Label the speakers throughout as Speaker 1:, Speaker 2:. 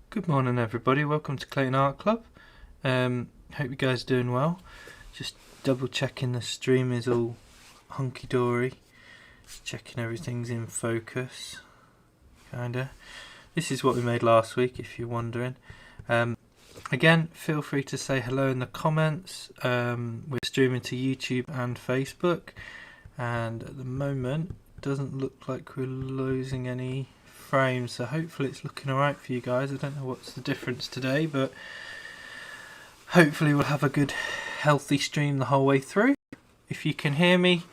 Speaker 1: Good morning everybody, welcome to Clayton Art Club. Hope you guys are doing well. Just double checking the stream is all hunky-dory. Checking everything's in focus. Kinda. This is what we made last week if you're wondering. Again, feel free to say hello in the comments. We're streaming to YouTube and Facebook, and at the moment it doesn't look like we're losing any frames, so hopefully it's looking alright for you guys. I don't know what's the difference today, but hopefully we'll have a good healthy stream the whole way through. If you can hear me,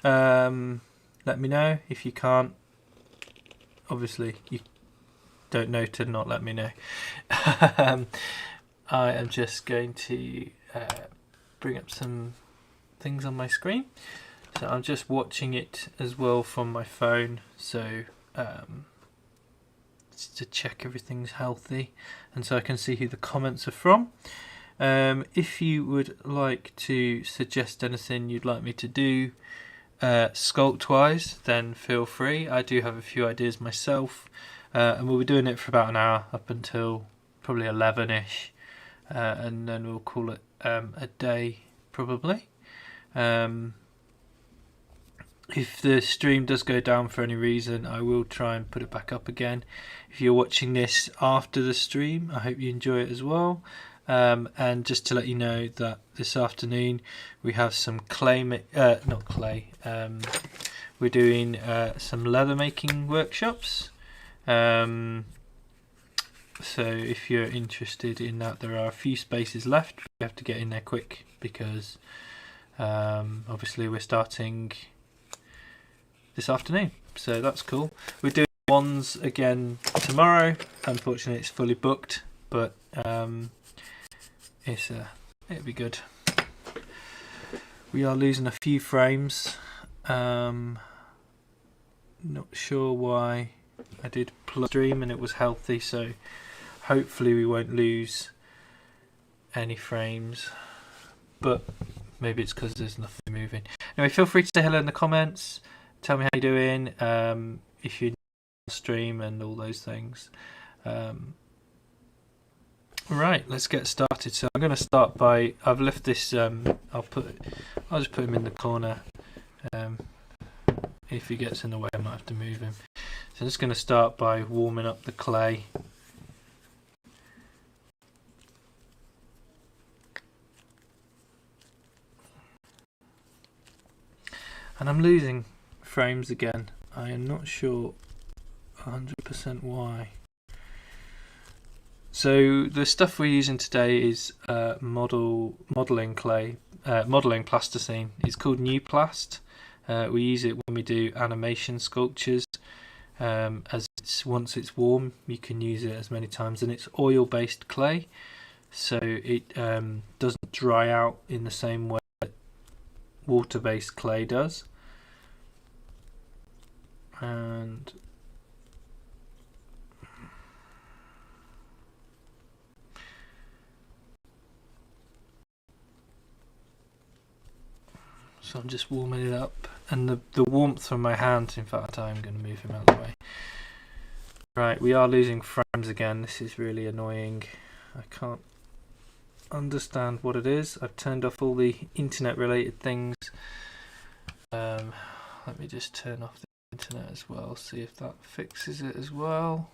Speaker 1: let me know. If you can't, obviously you don't know to not let me know. I am just going to bring up some things on my screen. So I'm just watching it as well from my phone, so to check everything's healthy, and so I can see who the comments are from. If you would like to suggest anything you'd like me to do sculpt wise, then feel free. I do have a few ideas myself, and we'll be doing it for about an hour up until probably 11ish, and then we'll call it a day probably. If the stream does go down for any reason, I will try and put it back up again. If you're watching this after the stream, I hope you enjoy it as well. And just to let you know that this afternoon we have some we're doing some leather making workshops. So if you're interested in that, there are a few spaces left. We have to get in there quick because obviously we're starting this afternoon, so that's cool. We're doing ones again tomorrow. Unfortunately it's fully booked, but it'll be good. We are losing a few frames. Not sure why. I did stream and it was healthy, so hopefully we won't lose any frames, but maybe it's because there's nothing moving. Anyway, feel free to say hello in the comments. Tell me how you're doing, if you're on the stream and all those things. Right, let's get started. So I'm going to start by, I've left this, I'll just put him in the corner. If he gets in the way I might have to move him. So I'm just going to start by warming up the clay. And I'm losing frames again. I am not sure 100% why. So the stuff we're using today is modelling clay, modelling plasticine. It's called newplast. We use it when we do animation sculptures. Once it's warm, you can use it as many times, and it's oil-based clay, so it doesn't dry out in the same way that water-based clay does. And so I'm just warming it up, and the warmth from my hands, in fact I'm going to move him out of the way. Right, we are losing frames again. This is really annoying. I can't understand what it is. I've turned off all the internet related things. Let me just turn off the internet as well, see if that fixes it as well.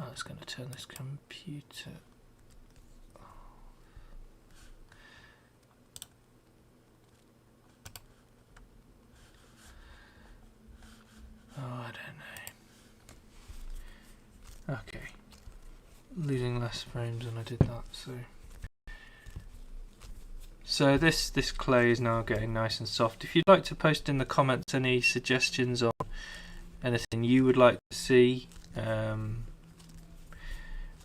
Speaker 1: I'm just going to turn this computer. Oh, I don't know. Okay, losing less frames than I did that. So this clay is now getting nice and soft. If you'd like to post in the comments any suggestions on anything you would like to see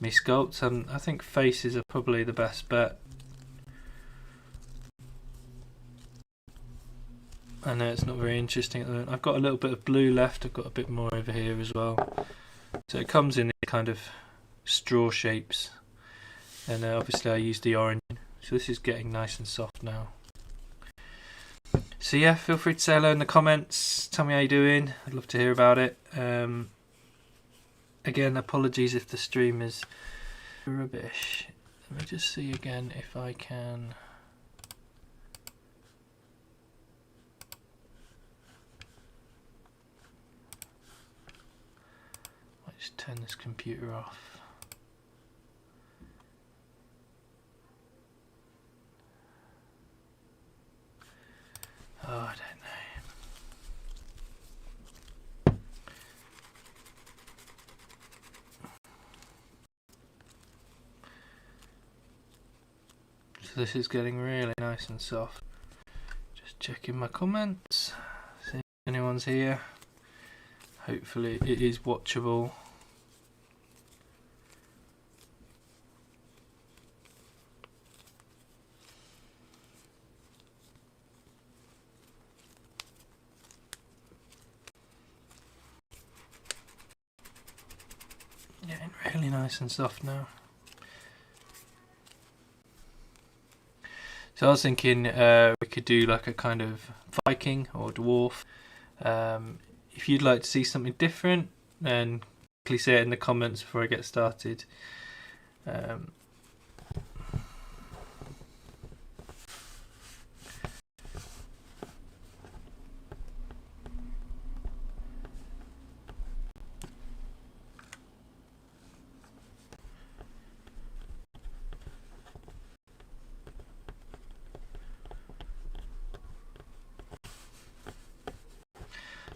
Speaker 1: me sculpt, I think faces are probably the best bet. I know it's not very interesting at the moment. I've got a little bit of blue left. I've got a bit more over here as well. So it comes in kind of straw shapes. And obviously I used the orange. So this is getting nice and soft now. So yeah, feel free to say hello in the comments. Tell me how you're doing. I'd love to hear about it. Again, apologies if the stream is rubbish. Let me just see again if I can. I'll just turn this computer off. Oh, I don't know. So this is getting really nice and soft. Just checking my comments, see if anyone's here. Hopefully it is watchable. Getting really nice and soft now. So I was thinking we could do like a kind of Viking or dwarf. If you'd like to see something different, then quickly say it in the comments before I get started.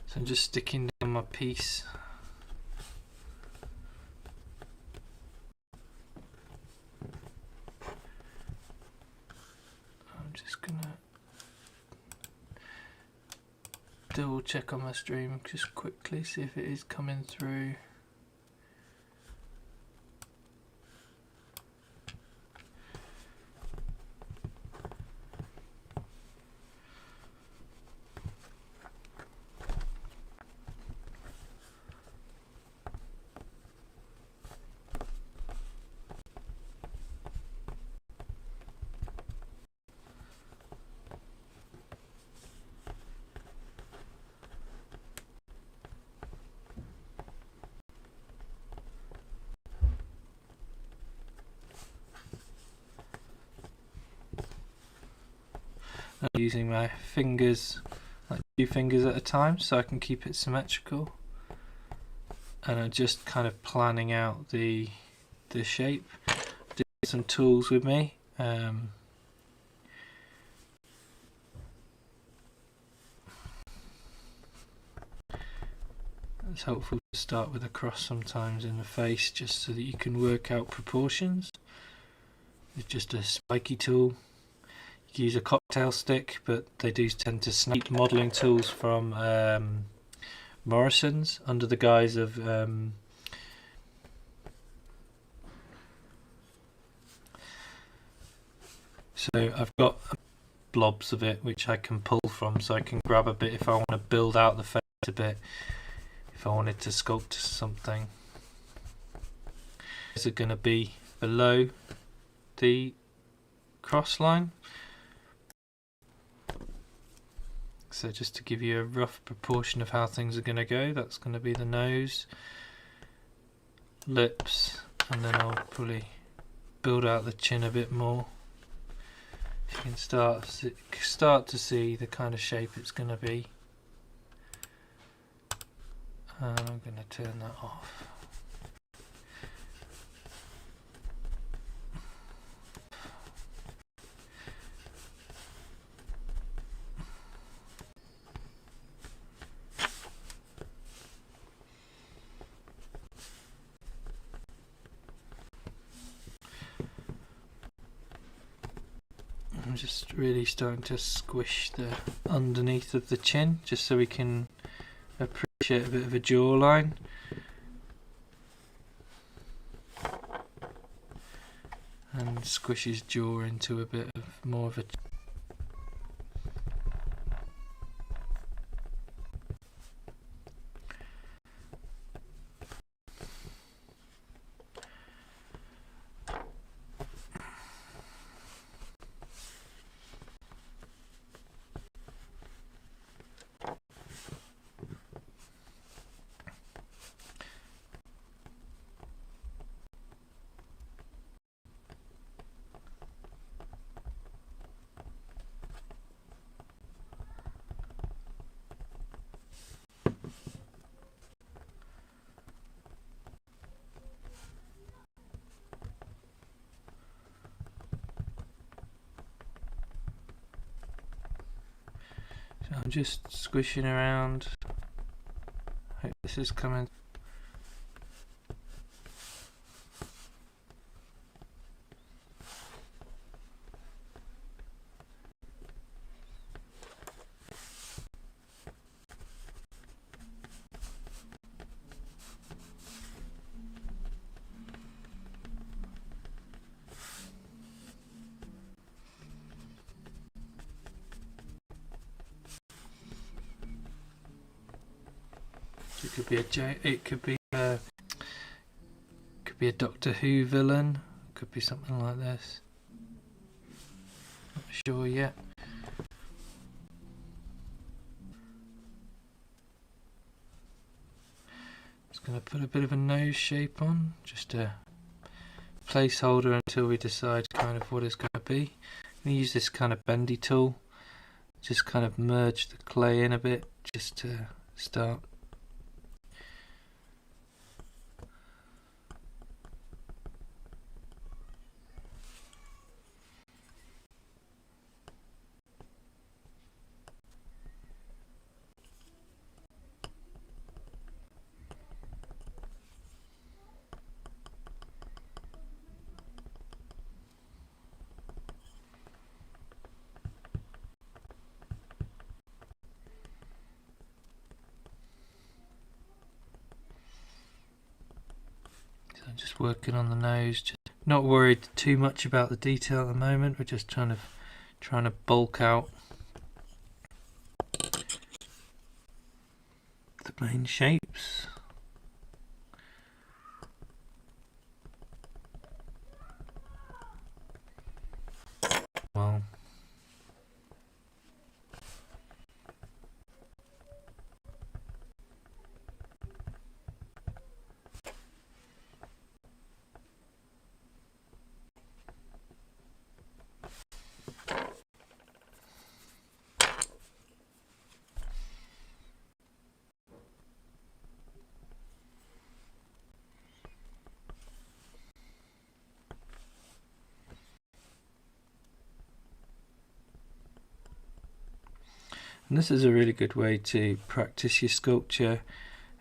Speaker 1: So I'm just sticking down my piece. I'm just gonna double check on my stream just quickly, see if it is coming through. I'm using my fingers, like 2 fingers at a time, so I can keep it symmetrical. And I'm just kind of planning out the shape. Did some tools with me. It's helpful to start with a cross sometimes in the face, just so that you can work out proportions. It's just a spiky tool. You can use a cocktail stick, but they do tend to snap modelling tools from Morrison's under the guise of so I've got blobs of it which I can pull from, so I can grab a bit if I want to build out the face a bit, if I wanted to sculpt something. Is it going to be below the cross line? So just to give you a rough proportion of how things are going to go, that's going to be the nose, lips, and then I'll probably build out the chin a bit more. You can start to see the kind of shape it's going to be. And I'm going to turn that off. I'm just really starting to squish the underneath of the chin, just so we can appreciate a bit of a jawline. And squish his jaw into a bit of more of a... So I'm just squishing around. Hope this is coming. It could be a Doctor Who villain. Could be something like this. Not sure yet. Just going to put a bit of a nose shape on, just a placeholder until we decide kind of what it's going to be. I'm going to use this kind of bendy tool, just kind of merge the clay in a bit, just to start. I'm just working on the nose, just not worried too much about the detail at the moment. We're just trying to bulk out the main shapes. Well, and this is a really good way to practice your sculpture.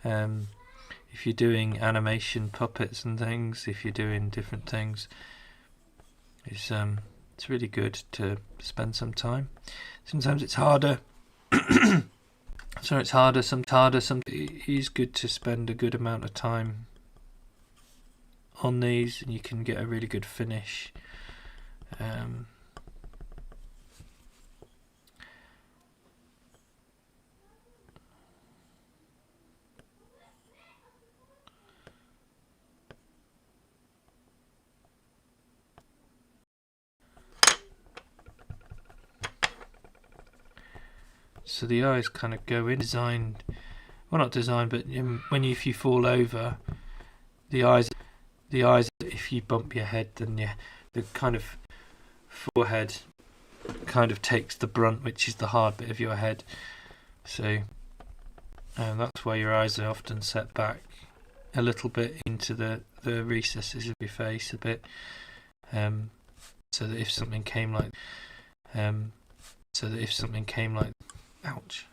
Speaker 1: If you're doing animation puppets and things, if you're doing different things, it's really good to spend some time. Sometimes it's harder. So it's harder. Sometimes it is good to spend a good amount of time on these, and you can get a really good finish. So the eyes kind of go in, designed, well, not designed, but if you fall over, the eyes, if you bump your head, then the kind of forehead kind of takes the brunt, which is the hard bit of your head. So that's why your eyes are often set back a little bit into the recesses of your face a bit, so that if something came like, ouch.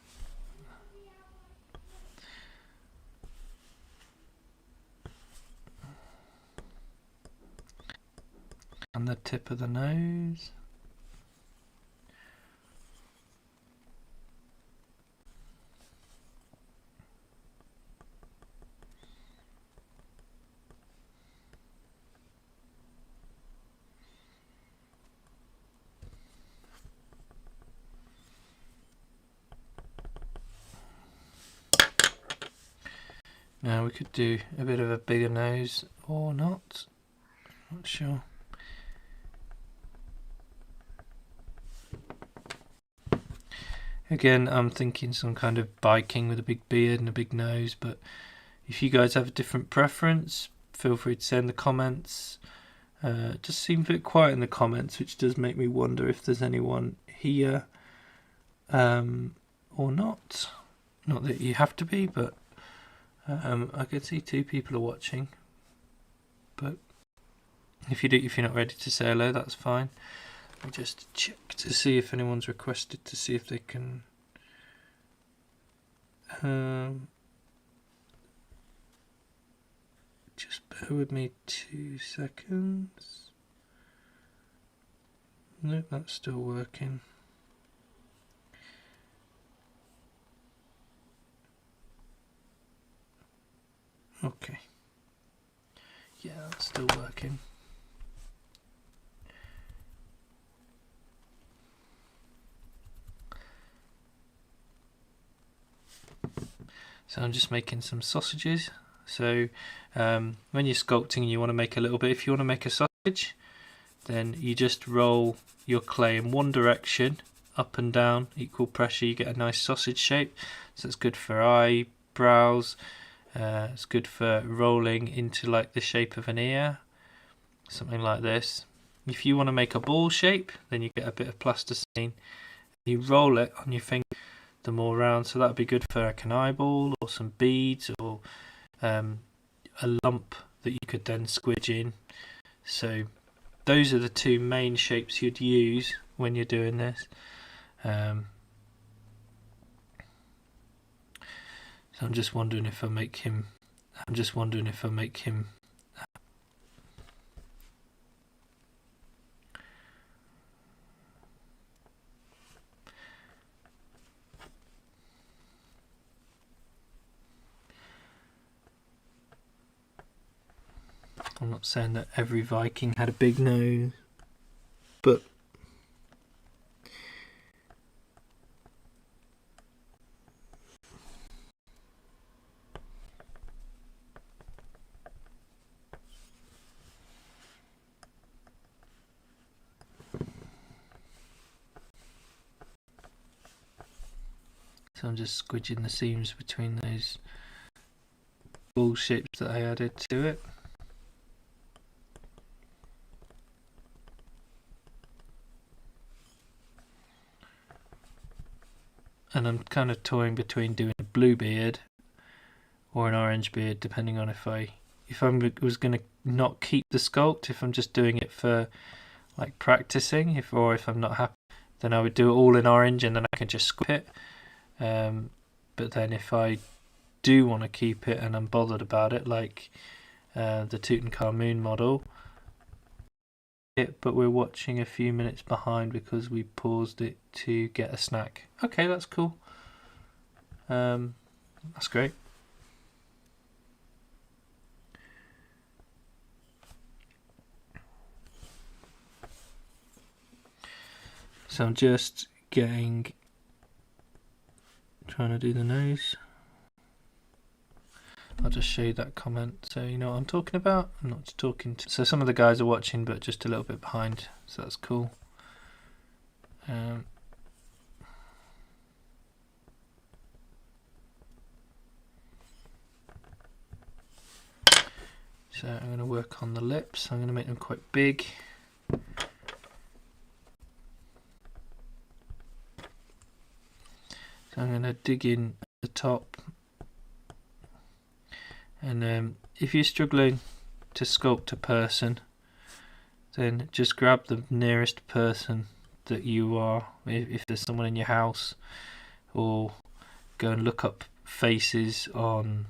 Speaker 1: And the tip of the nose. Now we could do a bit of a bigger nose or not sure. Again, I'm thinking some kind of Viking with a big beard and a big nose, but if you guys have a different preference, feel free to say in the comments. It just seems a bit quiet in the comments, which does make me wonder if there's anyone here or not. Not that you have to be, but I can see 2 people are watching. But if you're not ready to say hello, that's fine. Let me just check to see if anyone's requested to see if they can Just bear with me 2 seconds. Nope, that's still working. Okay. Yeah, that's still working. So I'm just making some sausages. So when you're sculpting and you want to make a little bit, if you want to make a sausage, then you just roll your clay in one direction, up and down, equal pressure, you get a nice sausage shape. So it's good for eyebrows, it's good for rolling into like the shape of an ear, something like this. If you want to make a ball shape, then you get a bit of plasticine, you roll it on your finger the more round, so that would be good for like an eyeball or some beads or a lump that you could then squidge in. So those are the two main shapes you'd use when you're doing this. So I'm just wondering if I make him I'm not saying that every Viking had a big nose, but so I'm just squidging the seams between those ball shapes that I added to it. And I'm kind of toying between doing a blue beard or an orange beard, depending on if I was going to not keep the sculpt, if I'm just doing it for like practicing, if I'm not happy, then I would do it all in orange and then I can just sculpt it. But then if I do want to keep it and I'm bothered about it, like the Tutankhamun model, but we're watching a few minutes behind because we paused it to get a snack. Okay, that's cool. That's great. So I'm just trying to do the nose. I'll just show you that comment so you know what I'm talking about. I'm not talking to... So some of the guys are watching but just a little bit behind, so that's cool. So I'm going to work on the lips. I'm going to make them quite big. So I'm going to dig in at the top. And if you're struggling to sculpt a person, then just grab the nearest person that you are. If there's someone in your house, or go and look up faces on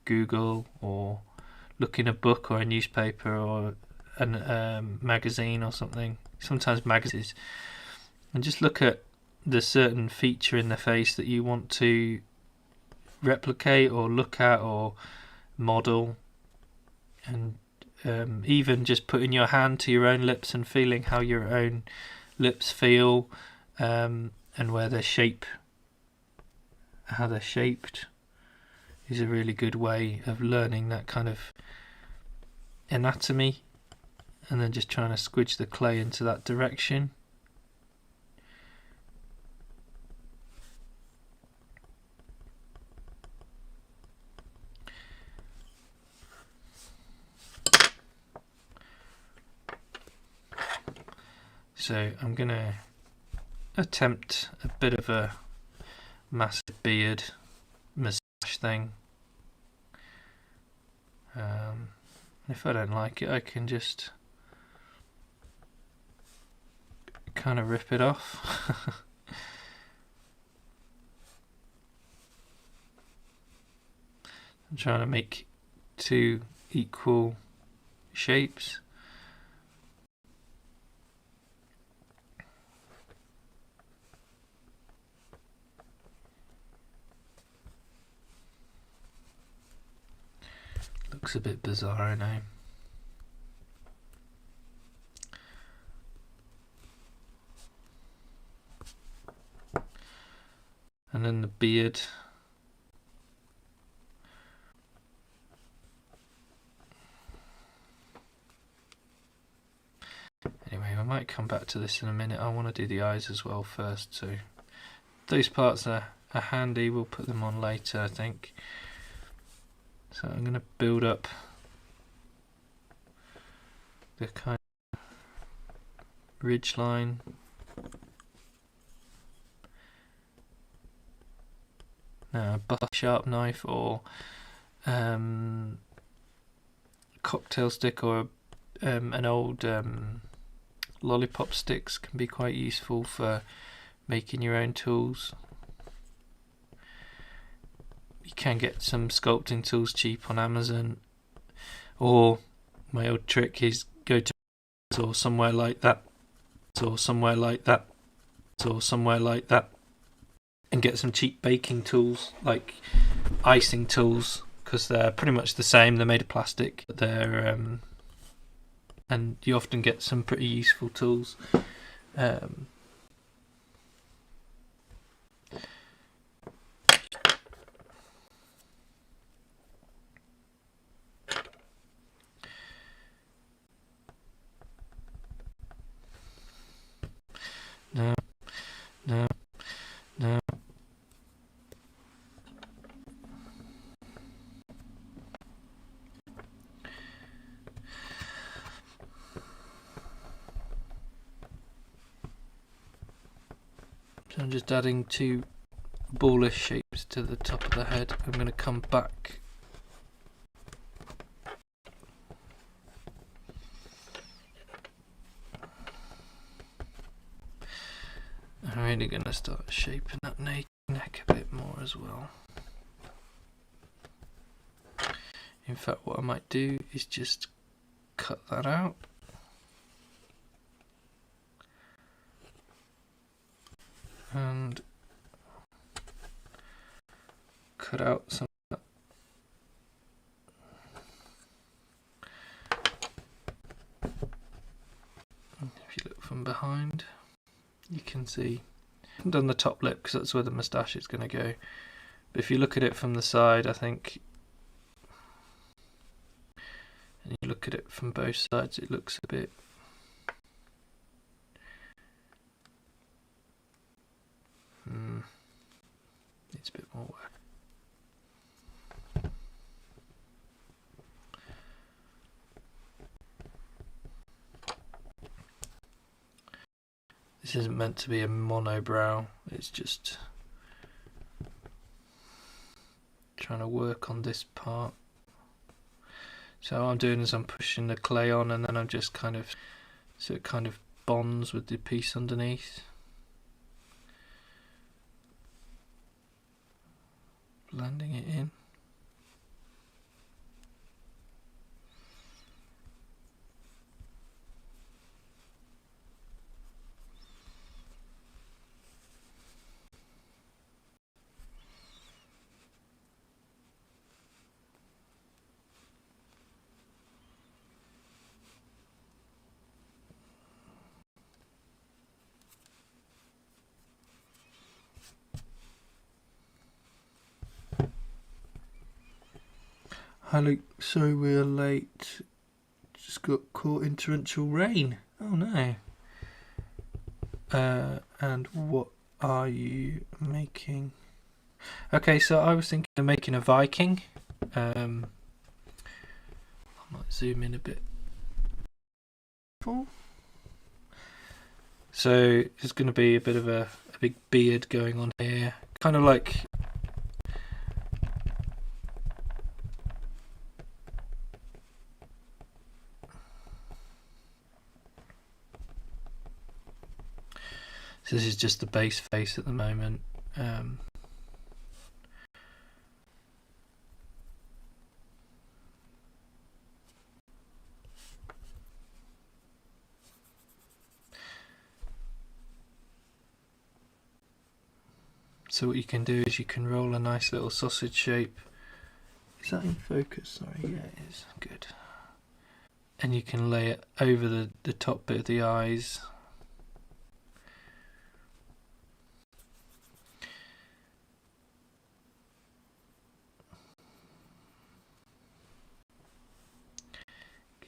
Speaker 1: Google, or look in a book or a newspaper or a magazine or something, sometimes magazines, and just look at the certain feature in the face that you want to replicate or look at or model, and even just putting your hand to your own lips and feeling how your own lips feel, and how they're shaped is a really good way of learning that kind of anatomy, and then just trying to squidge the clay into that direction. So I'm going to attempt a bit of a massive beard moustache thing. If I don't like it, I can just kind of rip it off. I'm trying to make two equal shapes. Looks a bit bizarre, I know. And then the beard. Anyway, I might come back to this in a minute. I want to do the eyes as well first, so those parts are handy. We'll put them on later, I think. So I'm going to build up the kind of ridge line. Now, a sharp knife or cocktail stick or an old lollipop sticks can be quite useful for making your own tools. You can get some sculpting tools cheap on Amazon, or my old trick is go to or somewhere like that, or somewhere like that, or somewhere like that, and get some cheap baking tools like icing tools, because they're pretty much the same. They're made of plastic. They're and you often get some pretty useful tools. No. So I'm just adding two ballish shapes to the top of the head. I'm going to come back. I'm really going to start shaping that neck a bit more as well. In fact, what I might do is just cut that out. And cut out some of that. If you look from behind, you can see I haven't done the top lip because that's where the moustache is going to go. But if you look at it from the side, I think, and you look at it from both sides, it looks a bit needs a bit more work. This isn't meant to be a monobrow, it's just trying to work on this part. So what I'm doing is I'm pushing the clay on, and then I'm just kind of, so it kind of bonds with the piece underneath. Blending it in. Hi Luke, sorry we're late. Just got caught in torrential rain. Oh no. And what are you making? Okay, so I was thinking of making a Viking. I might zoom in a bit. So there's going to be a bit of a big beard going on here, kind of like so this is just the base face at the moment. So what you can do is you can roll a nice little sausage shape. Is that in focus? Sorry, yeah it is. Good. And you can lay it over the top bit of the eyes.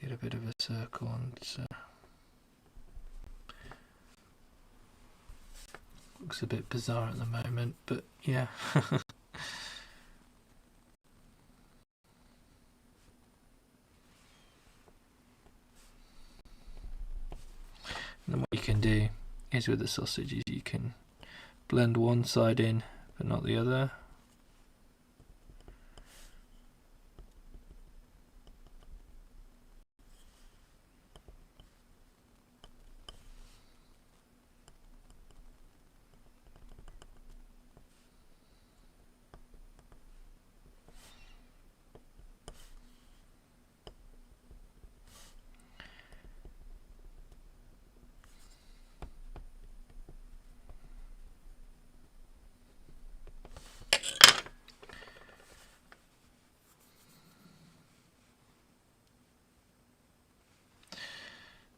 Speaker 1: Get a bit of a circle on. Looks a bit bizarre at the moment, but yeah. And then what you can do is with the sausages you can blend one side in but not the other.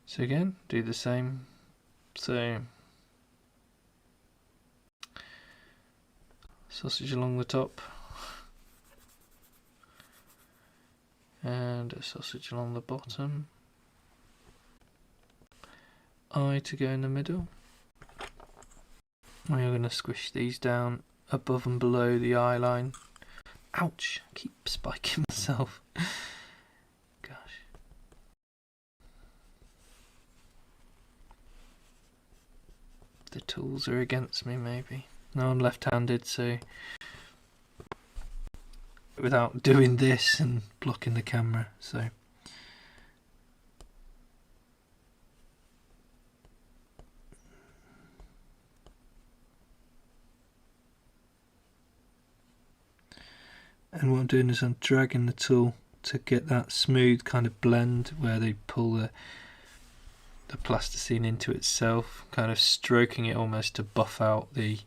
Speaker 1: So again, do the same. So sausage along the top and a sausage along the bottom. Eye to go in the middle. We are going to squish these down above and below the eye line. Ouch! I keep spiking myself. Gosh. The tools are against me, maybe. No, I'm left-handed, so without doing this and blocking the camera, so. And what I'm doing is I'm dragging the tool to get that smooth kind of blend where they pull the plasticine into itself, kind of stroking it almost to buff out the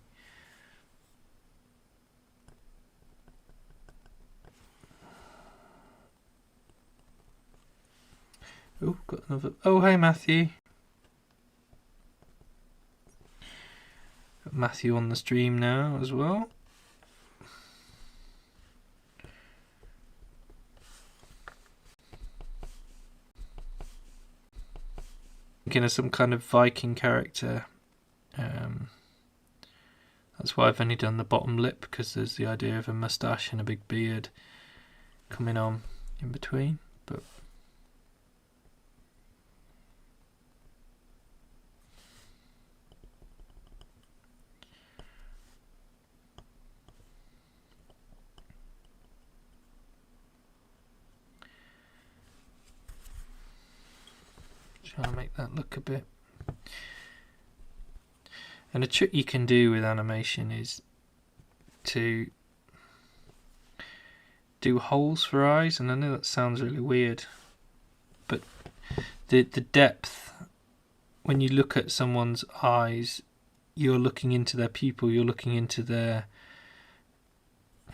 Speaker 1: oh, got another. Oh, hey Matthew. Got Matthew on the stream now as well. Thinking of some kind of Viking character. That's why I've only done the bottom lip, because there's the idea of a moustache and a big beard coming on in between. But trying to make that look a bit. And a trick you can do with animation is to do holes for eyes, and I know that sounds really weird, but the depth, when you look at someone's eyes, you're looking into their pupil, you're looking into their,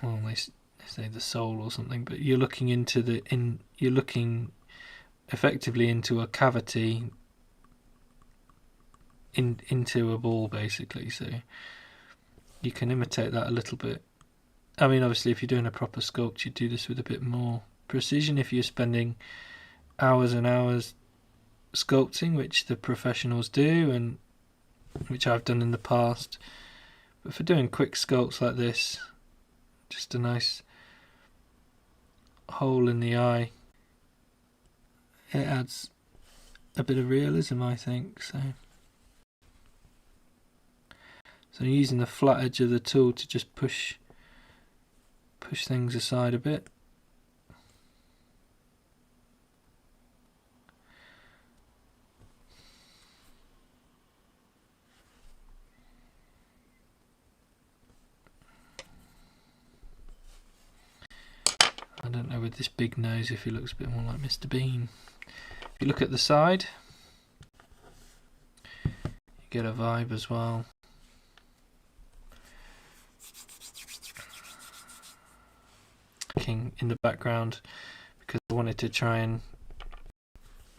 Speaker 1: well, they say the soul or something, but you're looking into you're looking effectively into a cavity into a ball, basically. So you can imitate that a little bit. I mean, obviously if you're doing a proper sculpt, you do this with a bit more precision if you're spending hours and hours sculpting, which the professionals do and which I've done in the past. But for doing quick sculpts like this, just a nice hole in the eye, it adds a bit of realism, I think. So I'm using the flat edge of the tool to just push things aside a bit. I don't know with this big nose if he looks a bit more like Mr. Bean. If you look at the side, you get a vibe as well. in the background because I wanted to try and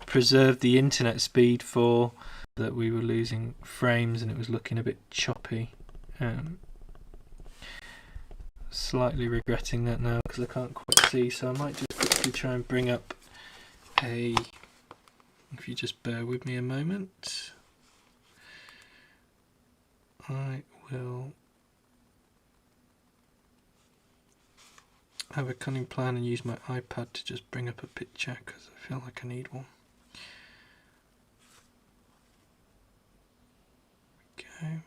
Speaker 1: preserve the internet speed for that. We were losing frames and it was looking a bit choppy. Slightly regretting that now because I can't quite see, so I might just quickly try and bring up a, if you just bear with me a moment, I will have a cunning plan and use my iPad to just bring up a picture because I feel like I need one. Okay.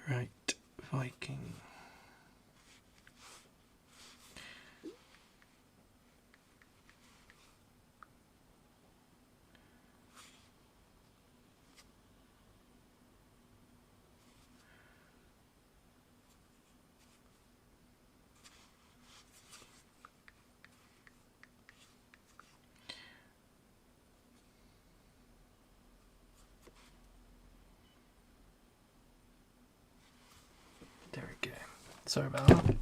Speaker 1: Right, Viking. There we go. Sorry about that.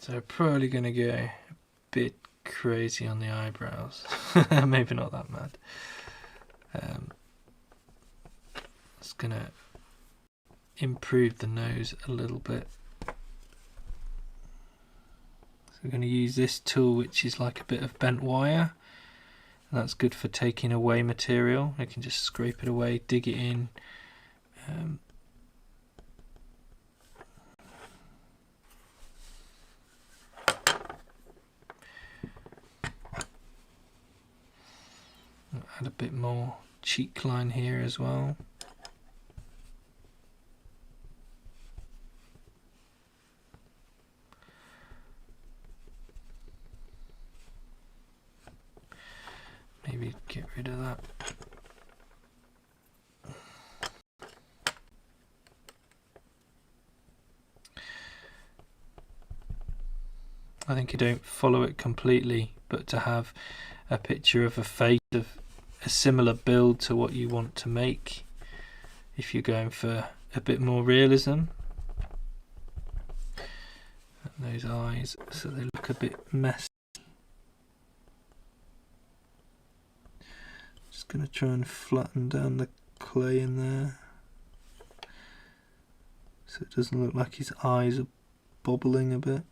Speaker 1: So probably going to go a bit crazy on the eyebrows. Maybe not that mad. Just going to improve the nose a little bit. So we're going to use this tool, which is like a bit of bent wire. And that's good for taking away material. I can just scrape it away, dig it in. Add a bit more cheek line here as well. Maybe get rid of that. I think you don't follow it completely, but to have a picture of a face of a similar build to what you want to make, if you're going for a bit more realism. And those eyes, so they look a bit messy. Just going to try and flatten down the clay in there so it doesn't look like his eyes are bobbling a bit.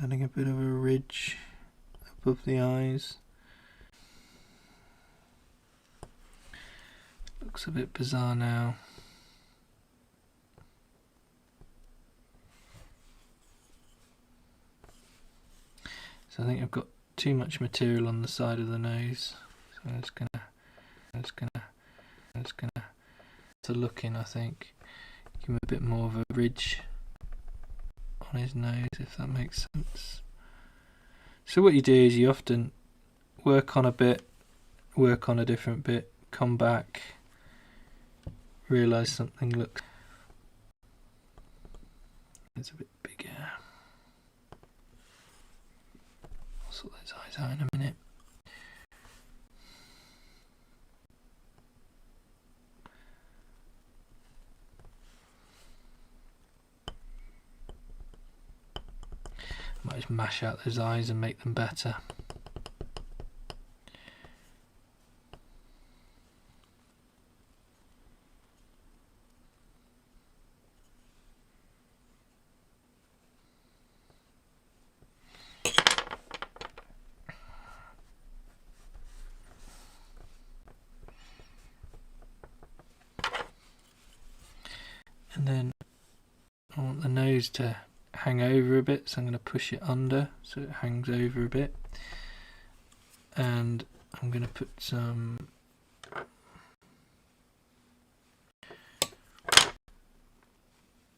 Speaker 1: Adding a bit of a ridge above the eyes. Looks a bit bizarre now. So I think I've got too much material on the side of the nose. So I'm just gonna to look in, I think. Give him a bit more of a ridge on his nose, if that makes sense. So what you do is you often work on a bit, work on a different bit, come back, realise something looks, it's a bit bigger. I'll sort those eyes out in a minute. Might just mash out those eyes and make them better. And then nose to hang over a bit, so I'm going to push it under so it hangs over a bit, and I'm going to put some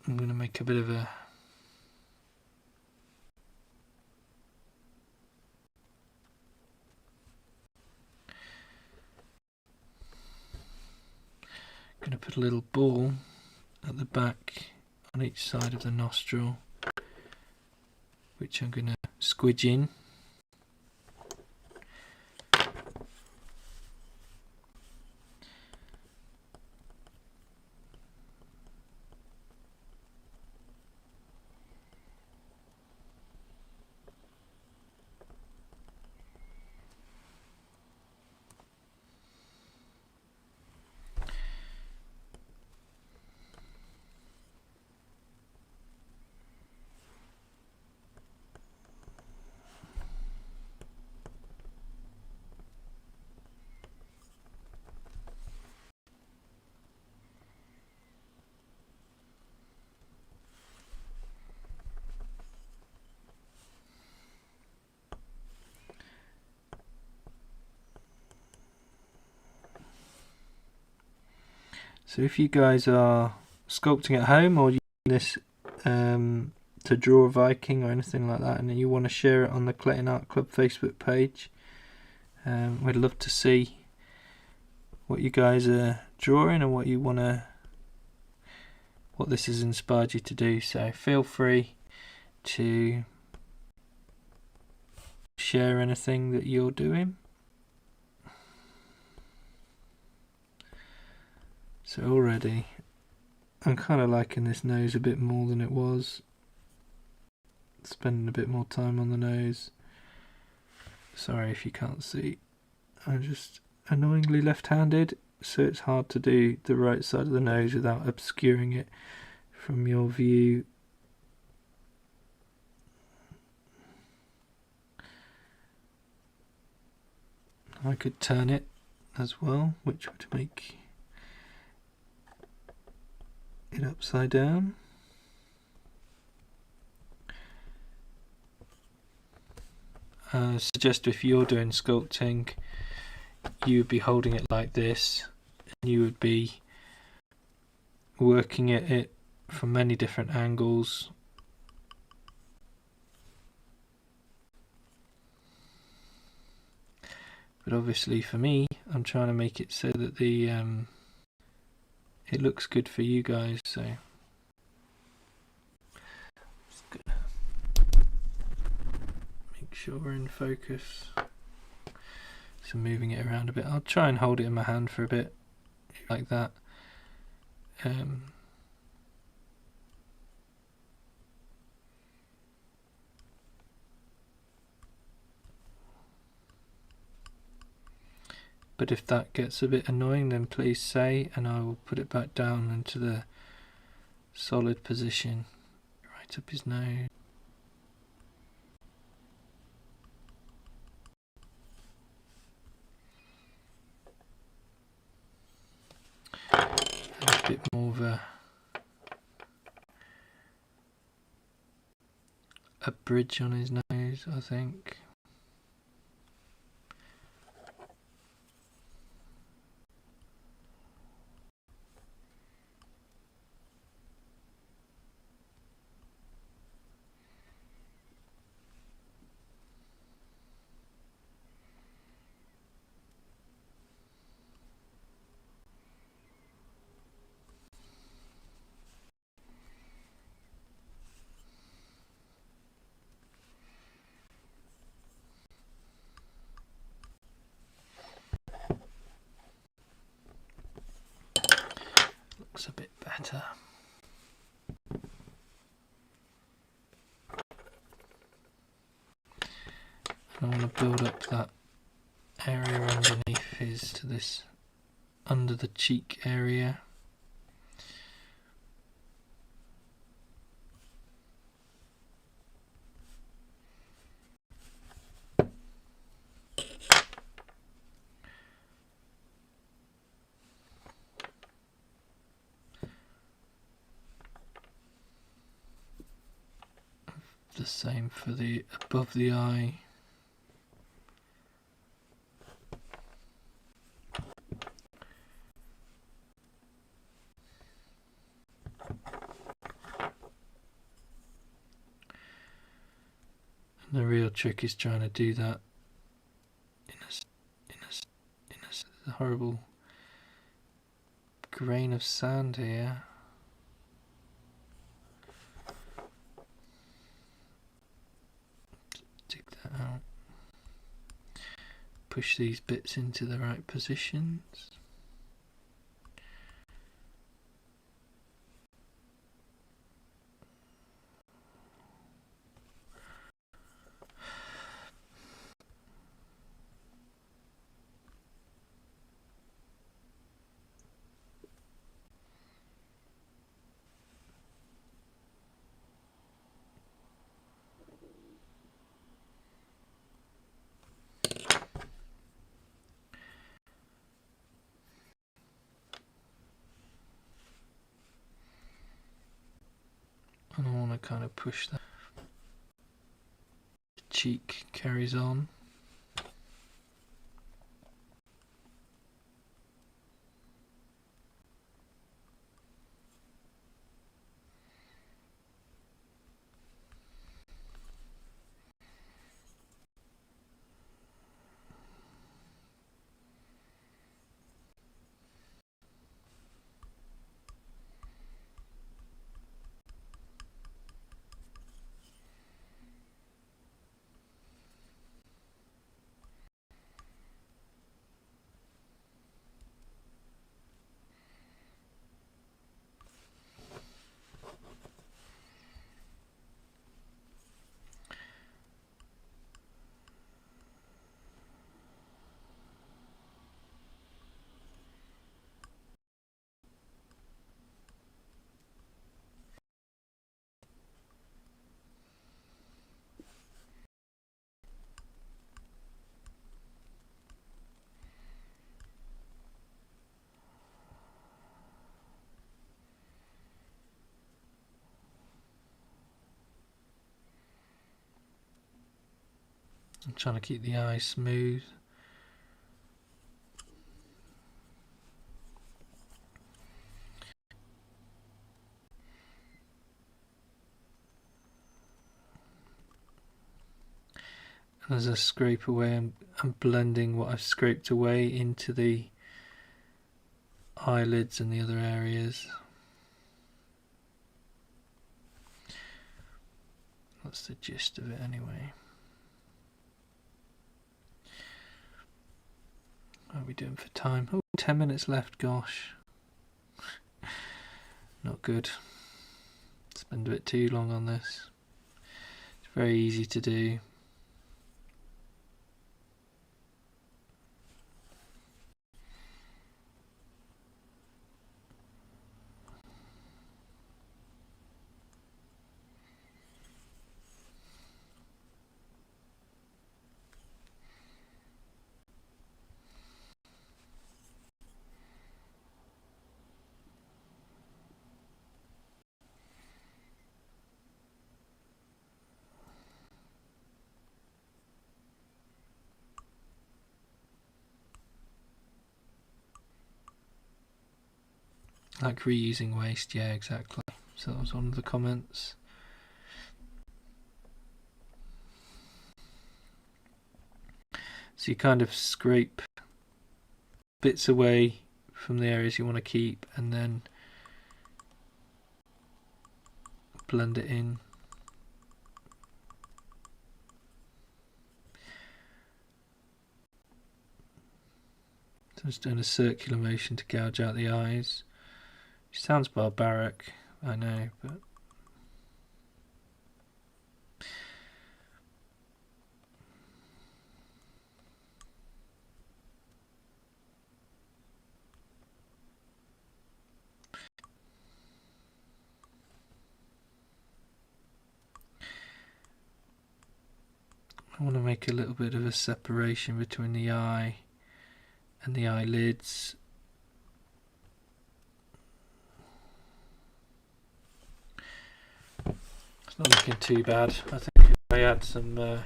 Speaker 1: I'm going to make a bit of a going to put a little ball at the back on each side of the nostril, which I'm going to squidge in. So if you guys are sculpting at home or using this to draw a Viking or anything like that, and you want to share it on the Clayton Art Club Facebook page, we'd love to see what you guys are drawing and what this has inspired you to do. So feel free to share anything that you're doing. So already I'm kind of liking this nose a bit more than it was. Spending a bit more time on the nose. Sorry if you can't see. I'm just annoyingly left-handed, so it's hard to do the right side of the nose without obscuring it from your view. I could turn it as well, which would make it upside down. Suggest if you're doing sculpting, you would be holding it like this, and you would be working at it from many different angles. But obviously for me, I'm trying to make it so that the it looks good for you guys, so just gonna make sure we're in focus. So moving it around a bit. I'll try and hold it in my hand for a bit, like that. But if that gets a bit annoying, then please say, and I will put it back down into the solid position, right up his nose. A bit more of a bridge on his nose, I think. Looks a bit better. I want to build up that area underneath his to this under the cheek area. the same for the above the eye. And the real trick is trying to do that in a horrible grain of sand here. Dig that out. Push these bits into the right positions. And I want to kind of push that. The cheek carries on. I'm trying to keep the eye smooth. And as I scrape away, I'm blending what I've scraped away into the eyelids and the other areas. That's the gist of it anyway. How are we doing for time? Oh, 10 minutes left, gosh. Not good. Spend a bit too long on this. It's very easy to do. Like reusing waste, yeah, exactly. So that was one of the comments. So you kind of scrape bits away from the areas you want to keep and then blend it in. So I'm just doing a circular motion to gouge out the eyes. Which sounds barbaric, I know, but I want to make a little bit of a separation between the eye and the eyelids. It's not looking too bad, I think. I add some So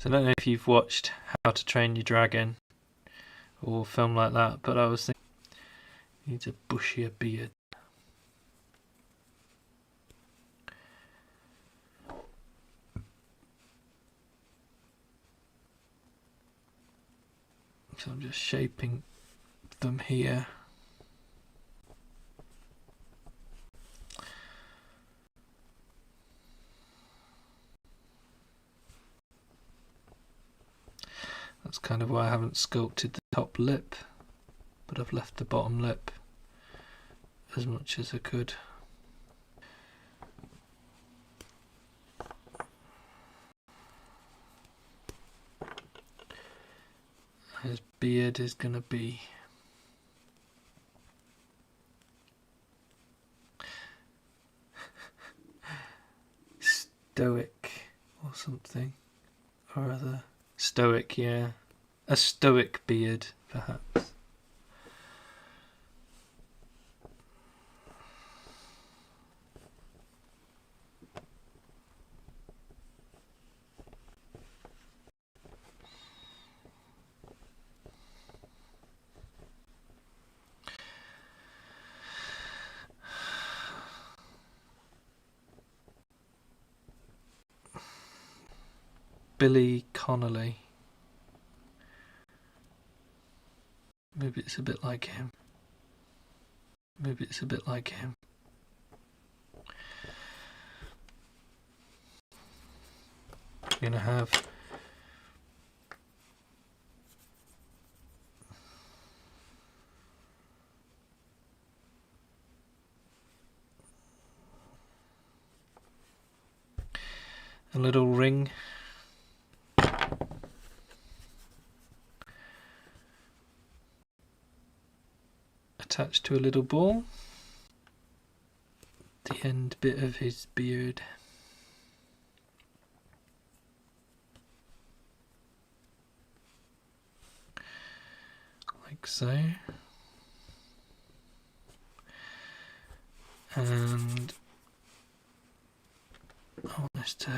Speaker 1: I don't know if you've watched How to Train Your Dragon or film like that, but I was thinking he needs a bushier beard. So I'm just shaping them here. That's kind of why I haven't sculpted the top lip, but I've left the bottom lip as much as I could. His beard is going to be stoic or something or other. Stoic, yeah. A stoic beard, perhaps. Billy Connolly. Maybe it's a bit like him. Maybe it's a bit like him. You're going to have a little ring attached to a little ball, the end bit of his beard. Like so. And I want this to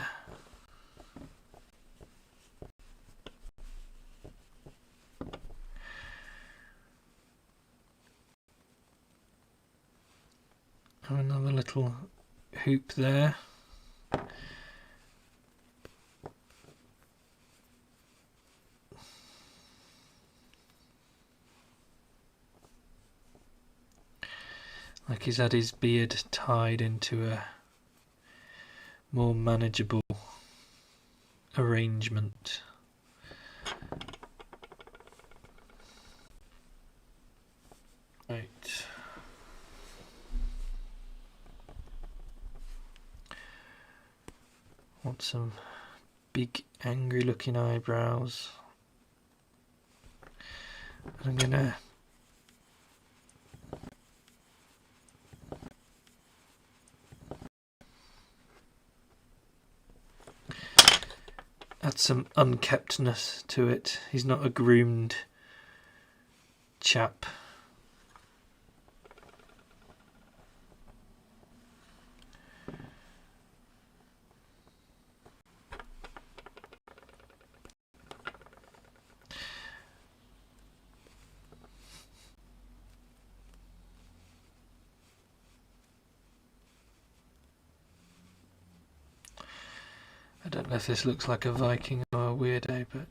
Speaker 1: have another little hoop there. Like he's had his beard tied into a more manageable arrangement. Right. Want some big angry looking eyebrows. I'm gonna add some unkeptness to it. He's not a groomed chap. I don't know if this looks like a Viking or a weirdo, but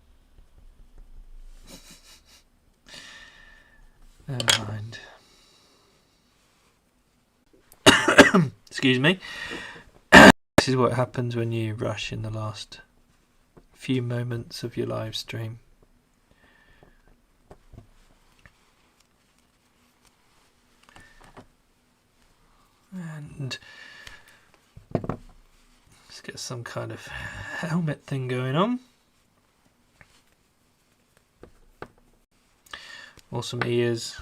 Speaker 1: never mind. Excuse me. This is what happens when you rush in the last few moments of your live stream. And let's get some kind of helmet thing going on. Or some ears.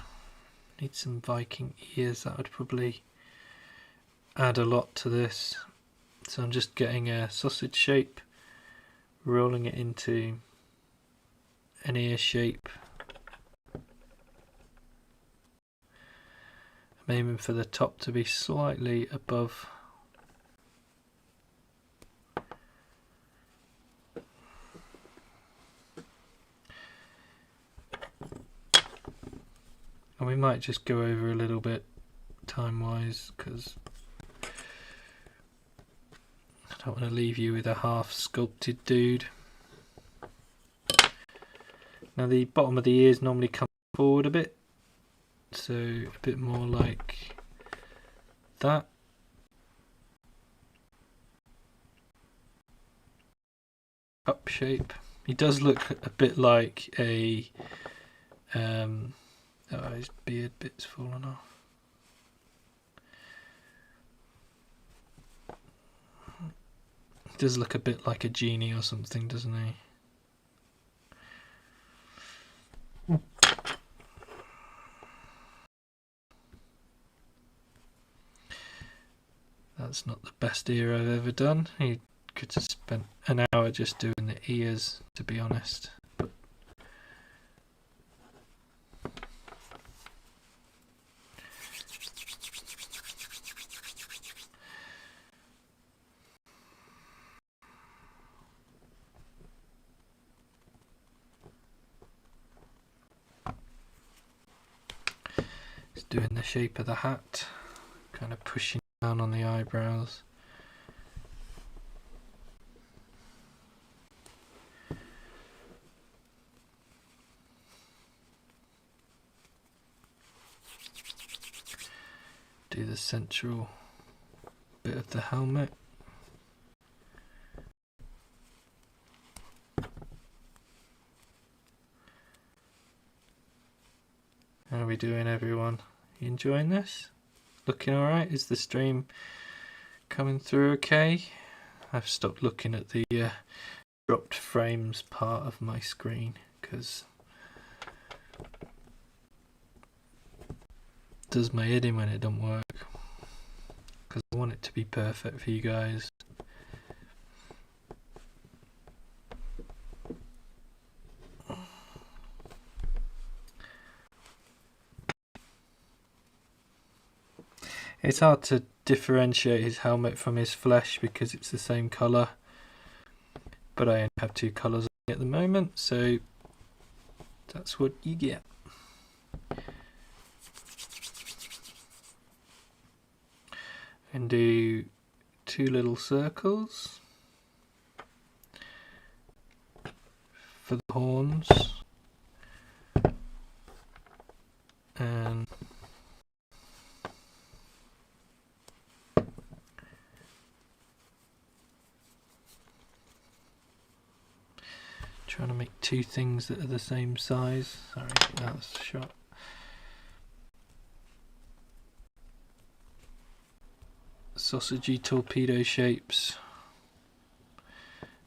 Speaker 1: Need some Viking ears. That would probably add a lot to this, so I'm just getting a sausage shape, rolling it into an ear shape. I'm aiming for the top to be slightly above. And we might just go over a little bit time-wise, because I don't want to leave you with a half sculpted dude. Now the bottom of the ears normally come forward a bit, so a bit more like that. Up shape. He does look a bit like a oh, his beard bit's fallen off. He does look a bit like a genie or something, doesn't he? That's not the best ear I've ever done. He could have spent an hour just doing the ears, to be honest. But it's doing the shape of the hat, kind of pushing down on the eyebrows. Do the central bit of the helmet. How are we doing, everyone? You enjoying this? Looking alright? Is the stream coming through okay? I've stopped looking at the dropped frames part of my screen because it does my head in when it don't work, because I want it to be perfect for you guys. It's hard to differentiate his helmet from his flesh because it's the same colour, but I only have two colours at the moment, so that's what you get. And do two little circles for the horns, and trying to make two things that are the same size. Sorry, that's shot. Sausagey torpedo shapes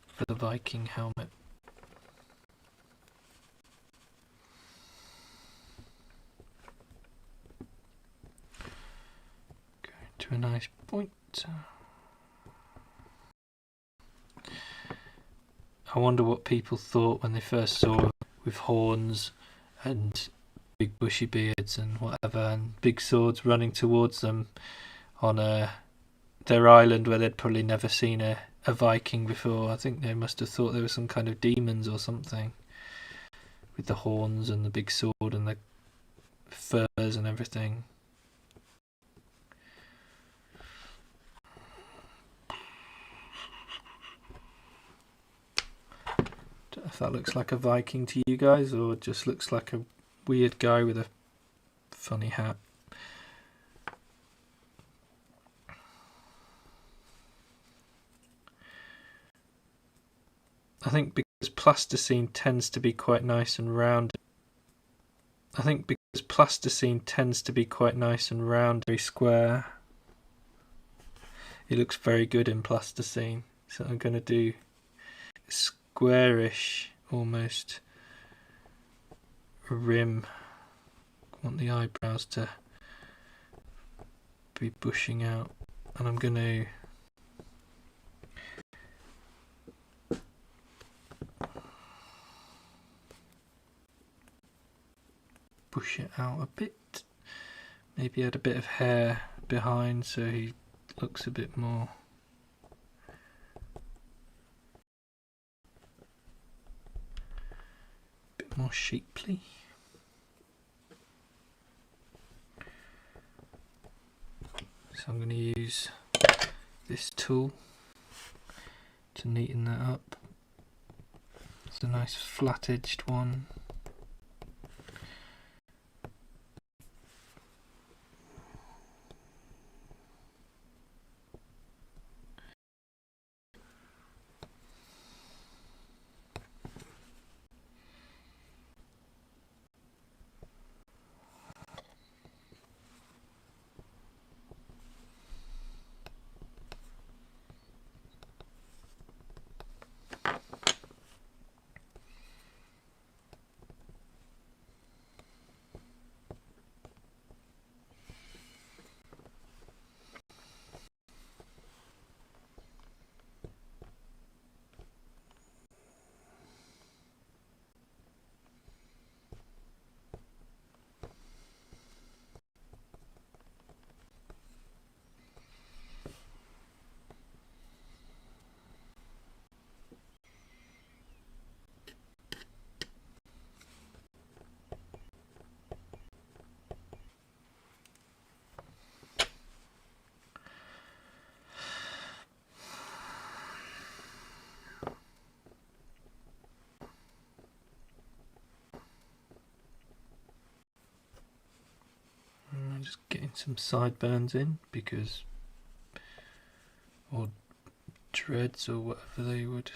Speaker 1: for the Viking helmet. Going to a nice point. I wonder what people thought when they first saw with horns and big bushy beards and whatever, and big swords running towards them on their island where they'd probably never seen a Viking before. I think they must have thought they were some kind of demons or something, with the horns and the big sword and the furs and everything. Don't know if that looks like a Viking to you guys, or just looks like a weird guy with a funny hat. I think because plasticine tends to be quite nice and round. Very square. It looks very good in plasticine, so I'm going to do squarish, almost rim. I want the eyebrows to be bushing out. and I'm going to push it out a bit, maybe add a bit of hair behind so he looks a bit more shapely. So I'm going to use this tool to neaten that up. It's a nice flat-edged one. I'm just getting some sideburns in because, or dreads or whatever they would.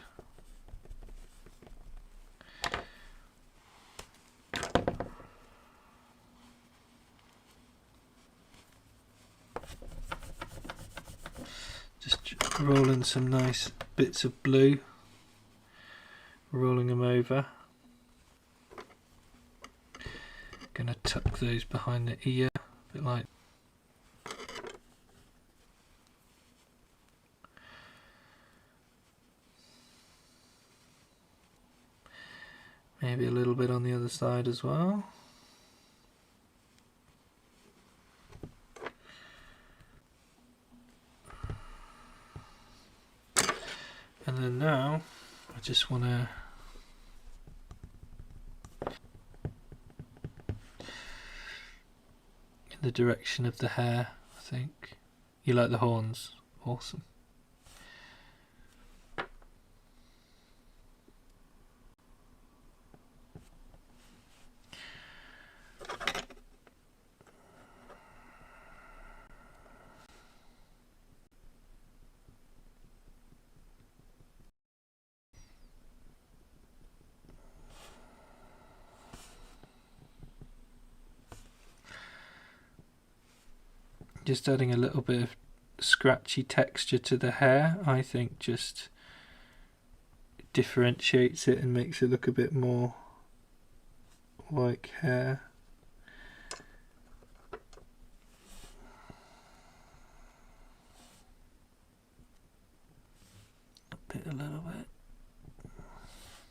Speaker 1: Just rolling some nice bits of blue, rolling them over. Gonna tuck those behind the ear, a bit like maybe a little bit on the other side as well. And then now I just want to in the direction of the hair, I think. You like the horns? Awesome. Just adding a little bit of scratchy texture to the hair, I think just differentiates it and makes it look a bit more like hair. A little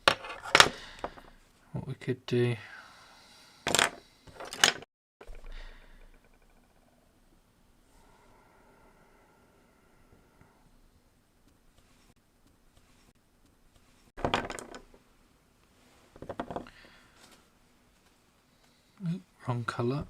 Speaker 1: bit. What we could do, wrong colour.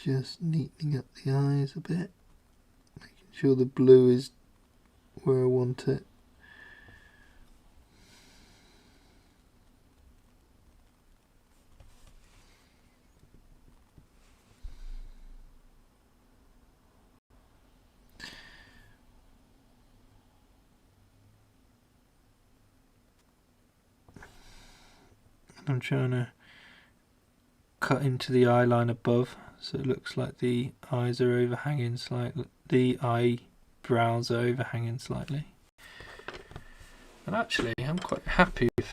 Speaker 1: Just neatening up the eyes a bit, making sure the blue is where I want it. I'm trying to cut into the eye line above so it looks like the eyes are overhanging slightly, the eyebrows are overhanging slightly. And actually I'm quite happy with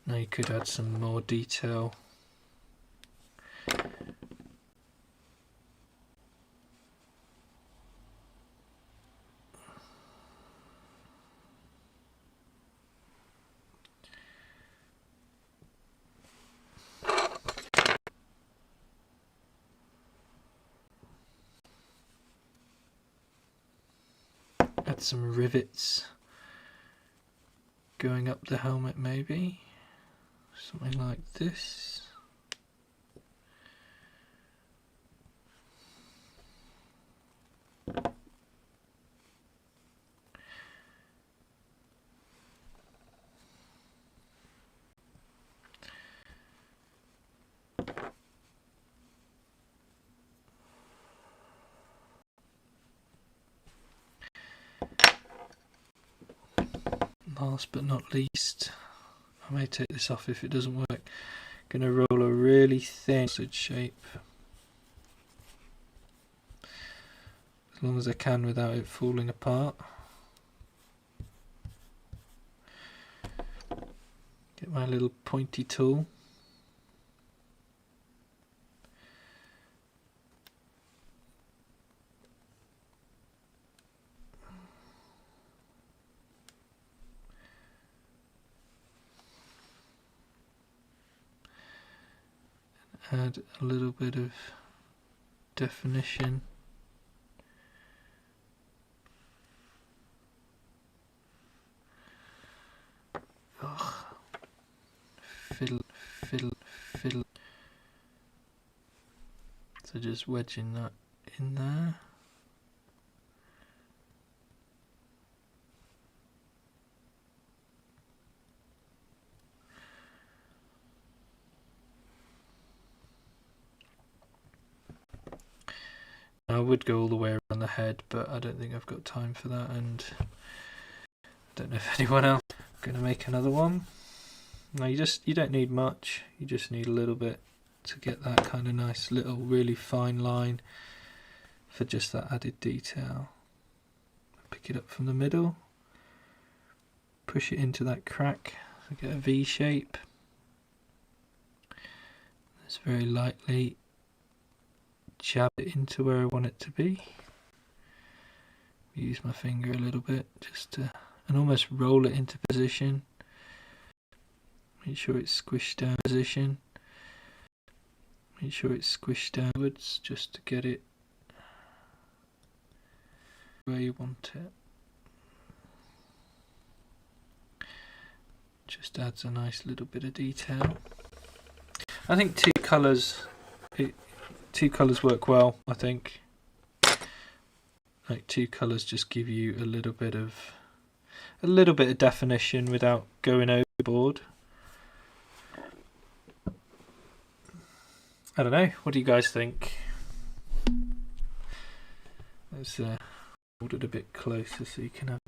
Speaker 1: now. You could add some more detail. Add some rivets going up the helmet, maybe something like this. Last but not least, I may take this off if it doesn't work. Going to roll a really thin sausage shape, as long as I can without it falling apart. Get my little pointy tool. Add a little bit of definition. Ugh. Fiddle. So just wedging that in there. I would go all the way around the head, but I don't think I've got time for that, and I don't know if anyone else. I'm going to make another one. Now you don't need much, you just need a little bit to get that kind of nice little really fine line for just that added detail. Pick it up from the middle, push it into that crack, so get a V shape. Just very lightly jab it into where I want it to be. Use my finger a little bit just to, and almost roll it into position. Make sure it's squished down position. Make sure it's squished downwards just to get it where you want it. Just adds a nice little bit of detail. I think two colours work well. I think like two colours just give you a little bit of definition without going overboard. I don't know. What do you guys think? Let's hold it a bit closer so you can have.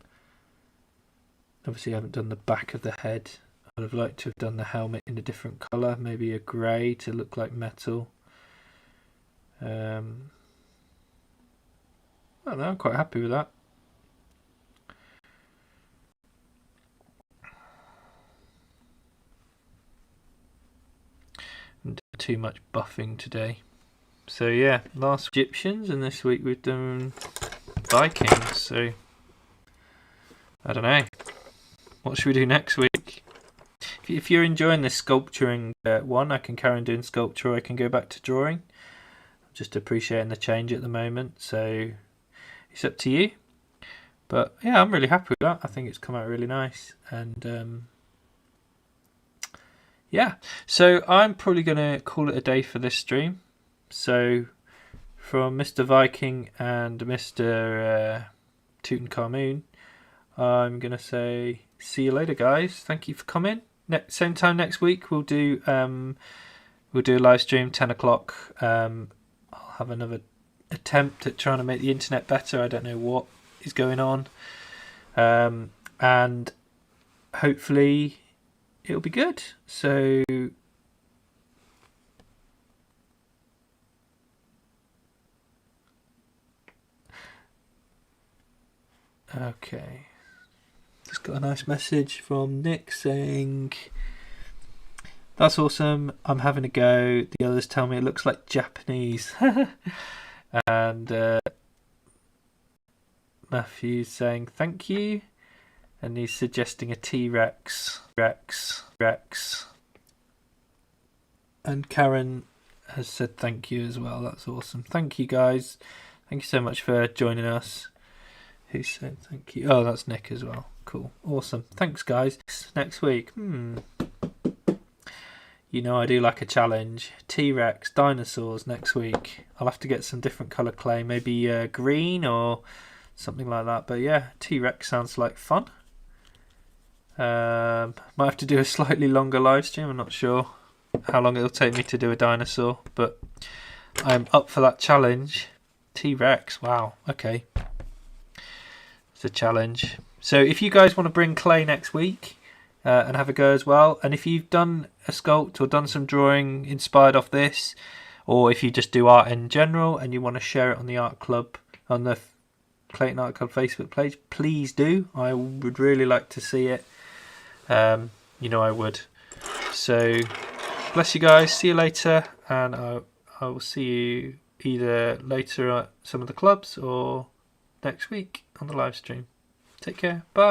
Speaker 1: Obviously, I haven't done the back of the head. I'd have liked to have done the helmet in a different colour, maybe a grey to look like metal. I don't know, I'm quite happy with that. Didn't do too much buffing today. So yeah, last Egyptians, and this week we've done Vikings. So I don't know. What should we do next week? If you're enjoying this sculpturing one, I can carry on doing sculpture, or I can go back to drawing. Just appreciating the change at the moment, so it's up to you. But yeah, I'm really happy with that. I think it's come out really nice. And yeah, so I'm probably going to call it a day for this stream. So from Mr. Viking and Mr. Tutankhamun, I'm going to say see you later, guys. Thank you for coming. Same time next week, we'll do a live stream 10 o'clock. I'll have another attempt at trying to make the internet better. I don't know what is going on, and hopefully it'll be good. So okay, just got a nice message from Nick saying that's awesome, I'm having a go. The others tell me it looks like Japanese. And Matthew's saying thank you, and he's suggesting a T-Rex. Rex. And Karen has said thank you as well. That's awesome. Thank you, guys. Thank you so much for joining us. Who said thank you? Oh, that's Nick as well. Cool. Awesome. Thanks, guys. Next week. You know I do like a challenge. T-Rex, dinosaurs next week. I'll have to get some different colour clay. Maybe green or something like that. But yeah, T-Rex sounds like fun. Might have to do a slightly longer live stream. I'm not sure how long it'll take me to do a dinosaur. But I'm up for that challenge. T-Rex. Wow. Okay. It's a challenge. So if you guys want to bring clay next week, and have a go as well, and if you've done a sculpt or done some drawing inspired off this, or if you just do art in general and you want to share it on the art club, on the Clayton Art Club Facebook page, please do. I would really like to see it. You know I would. So bless you guys, see you later, and I will see you either later at some of the clubs or next week on the live stream. Take care, bye.